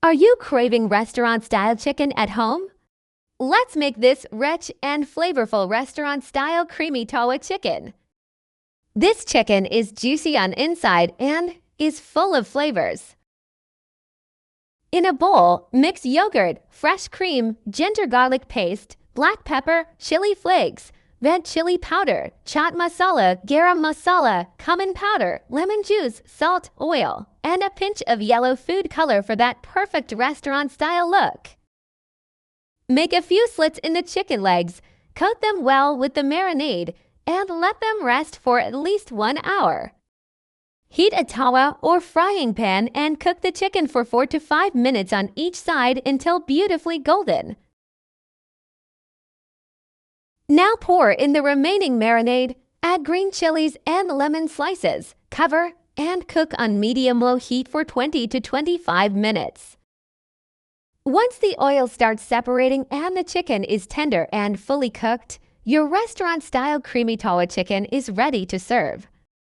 Are you craving restaurant-style chicken at home? Let's make this rich and flavorful restaurant-style creamy tawa chicken. This chicken is juicy on inside and is full of flavors. In a bowl, mix yogurt, fresh cream, ginger garlic paste, black pepper, chili flakes, red chili powder, chaat masala, garam masala, cumin powder, lemon juice, salt, oil, and a pinch of yellow food color for that perfect restaurant-style look. Make a few slits in the chicken legs, coat them well with the marinade, and let them rest for at least 1 hour. Heat a tawa or frying pan and cook the chicken for 4 to 5 minutes on each side until beautifully golden. Now pour in the remaining marinade, add green chilies and lemon slices, cover, and cook on medium-low heat for 20 to 25 minutes. Once the oil starts separating and the chicken is tender and fully cooked, your restaurant-style creamy tawa chicken is ready to serve.